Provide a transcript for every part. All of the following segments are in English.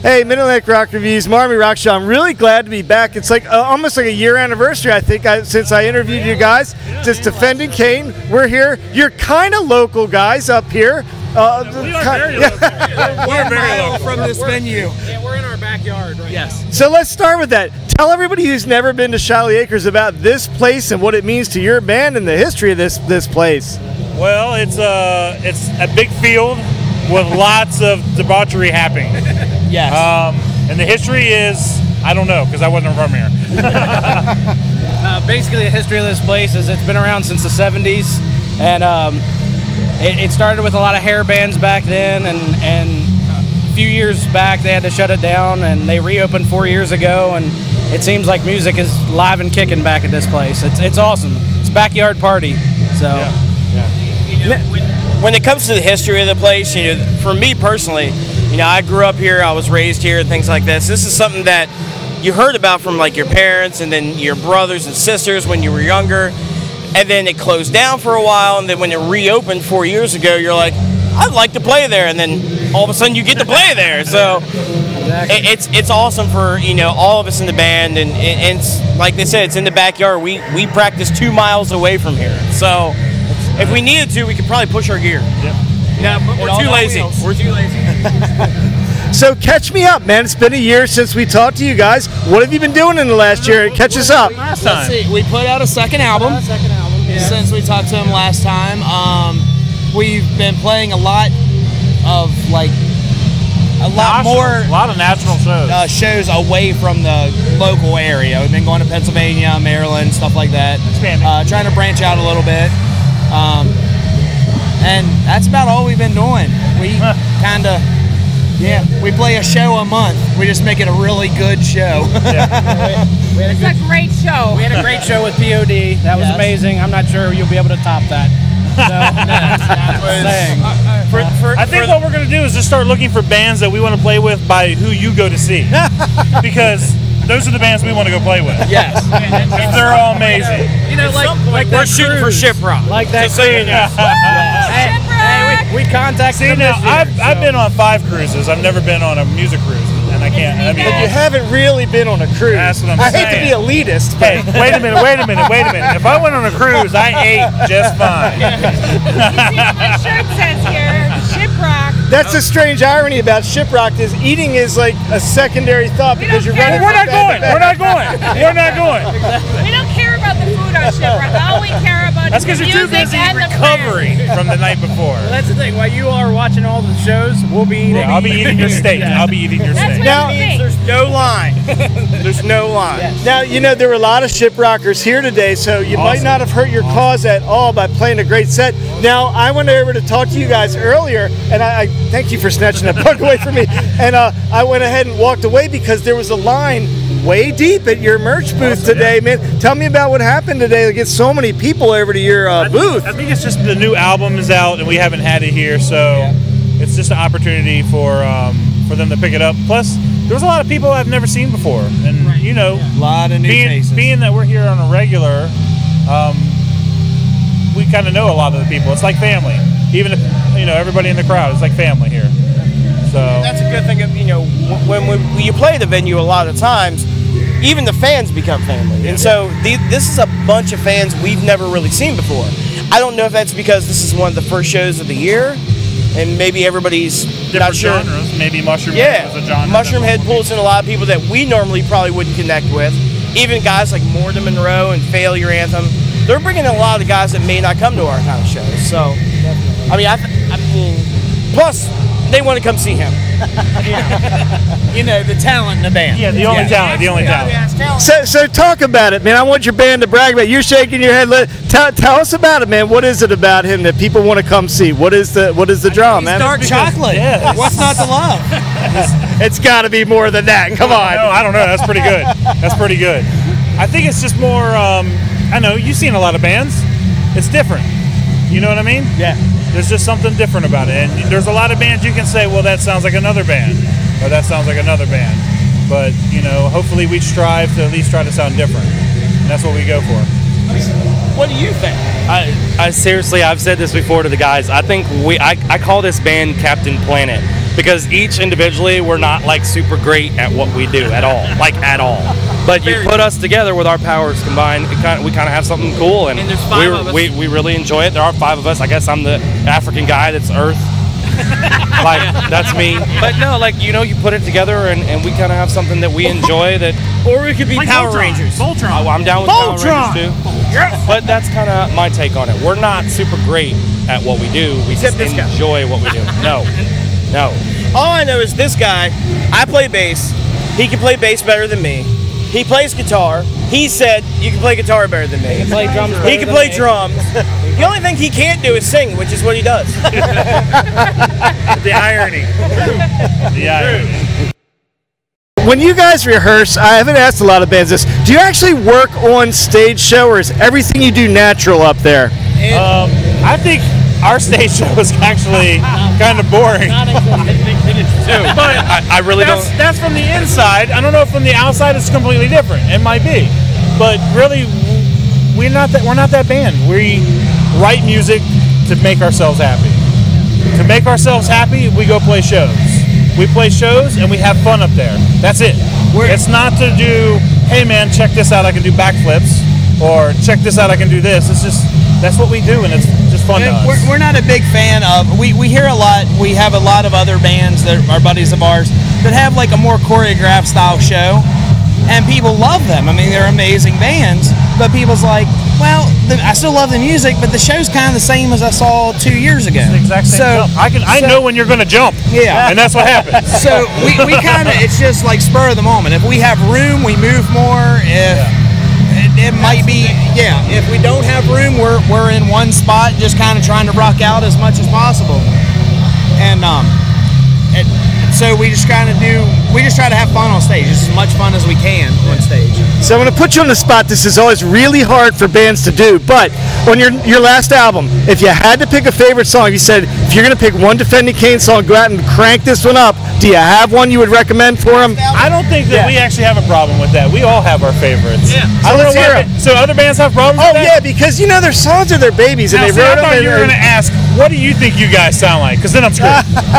Hey, Mid-Atlantic Rock Reviews, Marmy Rock Show. I'm really glad to be back. It's like almost like a year anniversary, I think, since I interviewed you guys. Just defending Cain. We're here. You're kind of local guys up here. We are very local. We're very local from this venue. Yeah, we're in our backyard right now. So let's start with that. Tell everybody who's never been to Shiley Acres about this place and what it means to your band and the history of this place. Well, it's a big field with lots of debauchery happening. Yes. And the history is, I don't know, because I wasn't from here. Basically, the history of this place is it's been around since the 70s, and it started with a lot of hair bands back then, and a few years back they had to shut it down, and they reopened 4 years ago, and it seems like music is live and kicking back at this place. It's awesome. It's a backyard party. So. Yeah. When it comes to the history of the place, for me personally, I grew up here, I was raised here, things like this. This is something that you heard about from like your parents and then your brothers and sisters when you were younger, and then it closed down for a while, and then when it reopened 4 years ago, you're like, I'd like to play there, and then all of a sudden you get to play there. So it's awesome for all of us in the band, and it's like they said, it's in the backyard. We practice 2 miles away from here, so. If we needed to, we could probably push our gear. Yep. Yeah, but we're too lazy. We're too lazy. So catch me up, man. It's been a year since we talked to you guys. What have you been doing in the last year? Catch us up. Let's see. We put out a second album since we talked to him last time. We've been playing a lot of a lot of national shows. Shows away from the local area. We've been going to Pennsylvania, Maryland, stuff like that. Trying to branch out a little bit. And that's about all we've been doing. We we play a show a month. We just make it a really good show. It's a great show. We had a great show with POD. That was amazing. I'm not sure you'll be able to top that. I think what we're going to do is just start looking for bands that we want to play with by who you go to see. Because those are the bands we want to go play with. Yes. They're all amazing. Like we're shooting for Shiprock. Like that. Just so you know. We contacted them this year. I've been on 5 cruises. I've never been on a music cruise, and I can't. But you haven't really been on a cruise. That's what I'm I saying. hate to be elitist. Hey, wait a minute. If I went on a cruise, I ate just fine. You see what my shirt says here? Shiprock. That's the strange irony about Shiprock is eating is like a secondary thought because you're running. We're not going. We don't care about the food on Shiprock. All we care about That's is the because you're too music busy and the recovering from the night before. Well, that's the thing. While you are watching all the shows, we'll be eating. I'll be eating your steak. I'll be eating your That's steak. what I think. There's no line. There's no line. Now, there were a lot of Shiprockers here today, so you might not have hurt your cause at all by playing a great set. Now, I went over to talk to you guys earlier, and I thank you for snatching that bug away from me. And I went ahead and walked away because there was a line way deep at your merch booth today, man. Tell me about what happened today to get so many people over to your booth. I think it's just the new album is out, and we haven't had it here, so it's just an opportunity for them to pick it up. Plus, there was a lot of people I've never seen before, and a lot of new faces. Being that we're here on a regular, we kind of know a lot of the people. It's like family, even if everybody in the crowd is like family here. So that's a good thing. When you play the venue, a lot of times, even the fans become family. And so this is a bunch of fans we've never really seen before. I don't know if that's because this is one of the first shows of the year, and maybe everybody's not sure. Genres. Maybe Mushroom Head was a genre. Mushroom Head pulls in a lot of people that we normally probably wouldn't connect with. Even guys like More Than Monroe and Failure Anthem. They're bringing in a lot of guys that may not come to our kind of shows. So, I mean, plus, they want to come see him. The talent in the band. Yeah, the only talent. So talk about it, man. I want your band to brag about it. You're shaking your head. Tell us about it, man. What is it about him that people want to come see? What is the draw, man? Dark chocolate. Yeah. What's not to love? It's got to be more than that. Come on. No, I don't know. That's pretty good. I think it's just more. I know you've seen a lot of bands. It's different. You know what I mean? Yeah. There's just something different about it. And there's a lot of bands you can say, well, that sounds like another band, or that sounds like another band. But, hopefully we strive to at least try to sound different. And that's what we go for. What do you think? I seriously, I've said this before to the guys. I think I call this band Captain Planet. because each individually we're not like super great at what we do at all, like at all. But you put us together with our powers combined, we kind of have something cool, and there's 5 of us. we really enjoy it. There are 5 of us. I guess I'm the African guy that's Earth. Like, that's me. But no, like, you know, you put it together and we kind of have something that we enjoy that. Or we could be Like Power Voltron. Rangers. Voltron. I'm down with Power Rangers too. But that's kind of my take on it. We're not super great at what we do. We Except just this guy. enjoy what we do. No. All I know is this guy, I play bass. He can play bass better than me. He plays guitar. He said you can play guitar better than me. He can play drums. He can play drums. The only thing he can't do is sing, which is what he does. The irony. The irony. When you guys rehearse, I haven't asked a lot of bands this. Do you actually work on stage show, or is everything you do natural up there? I think our stage show is actually kind of boring. But I really don't. That's from the inside. I don't know if from the outside it's completely different. It might be, but really, we're not that band. We write music to make ourselves happy. To make ourselves happy, we go play shows. We play shows and we have fun up there. That's it. It's not to do, hey man, check this out, I can do backflips, or check this out, I can do this. It's just, that's what we do, and it's just fun to us. We're not a big fan of, we hear a lot, we have a lot of other bands that are buddies of ours that have like a more choreographed style show, and people love them. I mean, they're amazing bands, but people's like, well, I still love the music, but the show's kind of the same as I saw 2 years ago. It's the exact same jump. I know when you're going to jump. Yeah. And that's what happens. So we kind of, it's just like spur of the moment. If we have room, we move more. If it might be, if we don't have room, we're in one spot just kind of trying to rock out as much as possible. And so we just try to have fun on stage, just as much fun as we can on stage. So I'm going to put you on the spot. This is always really hard for bands to do, but on your last album, if you had to pick a favorite song, you said if you're going to pick one Defending Cain song, go out and crank this one up. Do you have one you would recommend for them? I don't think that we actually have a problem with that. We all have our favorites. Yeah. I don't let's know hear why. So other bands have problems with that? Yeah, because you know their songs are their babies, and Now, they see, wrote I thought them. you were going to ask, what do you think you guys sound like? Because then I'm screwed.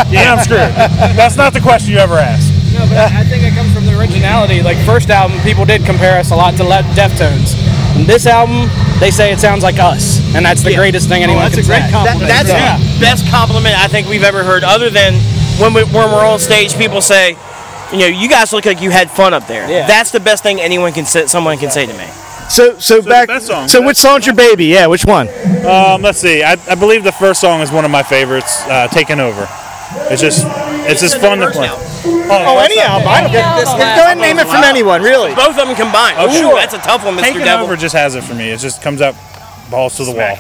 Then I'm screwed. That's not the question you ever asked. No, but I think it comes from the originality. Like, first album, people did compare us a lot to Deftones. And this album, they say it sounds like us, and that's the greatest thing anyone can say. That's the best compliment I think we've ever heard, other than when we're on stage, people say, you know, you guys look like you had fun up there. Yeah. That's the best thing someone can say to me. So back. the best song. So which song's your baby? Yeah, which one? Let's see. I believe the first song is one of my favorites, Taken Over. It's just fun to play. Oh, any album. I don't get this. Go ahead and name it from anyone, really. Both of them combined. Oh, Ooh, sure. that's a tough one, Mr. Taken Devil. Over just has it for me. It just comes up balls to the wall.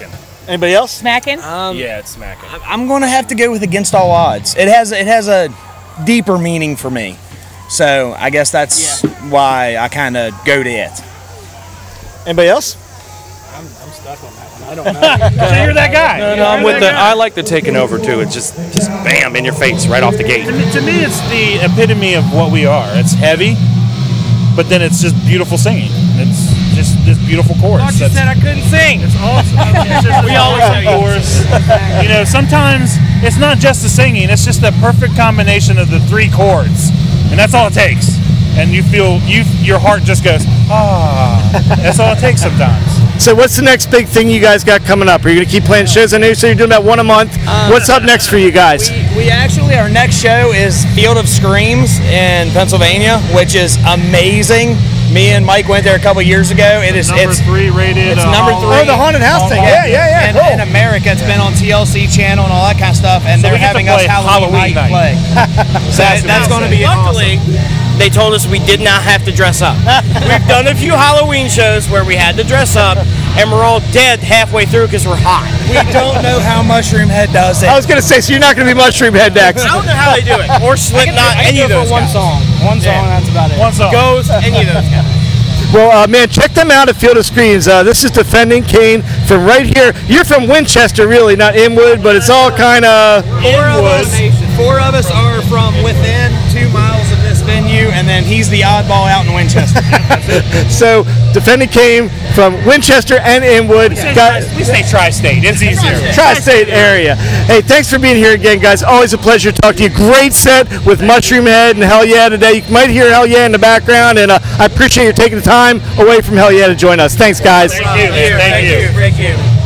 Anybody else? Smacking. Yeah, it's smacking. I'm going to have to go with Against All Odds. It has a deeper meaning for me. So I guess that's why I kind of go to it. Anybody else? I'm stuck on that one. I don't know. So you're that guy. No, I'm with I like the Taking Over too. It's just bam in your face right off the gate. To me, it's the epitome of what we are. It's heavy, but then it's just beautiful singing. It's just this beautiful chorus. You said I couldn't sing. It's awesome. We always have chorus. You know, sometimes it's not just the singing. It's just the perfect combination of the 3 chords, and that's all it takes. And you feel your heart just goes That's all it takes sometimes. So what's the next big thing you guys got coming up? Are you going to keep playing shows? I know you said you're doing about one a month. What's up next for you guys? We actually, our next show is Field of Screams in Pennsylvania, which is amazing. Me and Mike went there a couple years ago. It's number 3 rated. It's number 3. Oh, the haunted house thing. Yeah. Cool. In America, it's been on TLC channel and all that kind of stuff, and So they're we get to having us play Halloween night play. So that's going to be Luckily, they told us we did not have to dress up. We've done a few Halloween shows where we had to dress up, and we're all dead halfway through because we're hot. We don't know how Mushroom Head does it. I was going to say, so you're not going to be Mushroom Head next. I don't know how they do it. Or Slipknot, any of those one guys. song. One song, that's about it. One song. Ghost, any of those guys. Well, man, check them out at Field of Screams. This is Defending Cain from right here. You're from Winchester, really, not Inwood, but it's all kind of... Four of us are from within 2 miles of this venue, and then he's the oddball out in Winchester. So defending Cain from Winchester and Inwood. We say tri-state. It's easier. Tri-state area. Hey, thanks for being here again, guys. Always a pleasure to talk to you. Great set with Mushroom Head and Hell Yeah today. You might hear Hell Yeah in the background, and I appreciate you taking the time away from Hell Yeah to join us. Thanks, guys. Thank you. Thank you.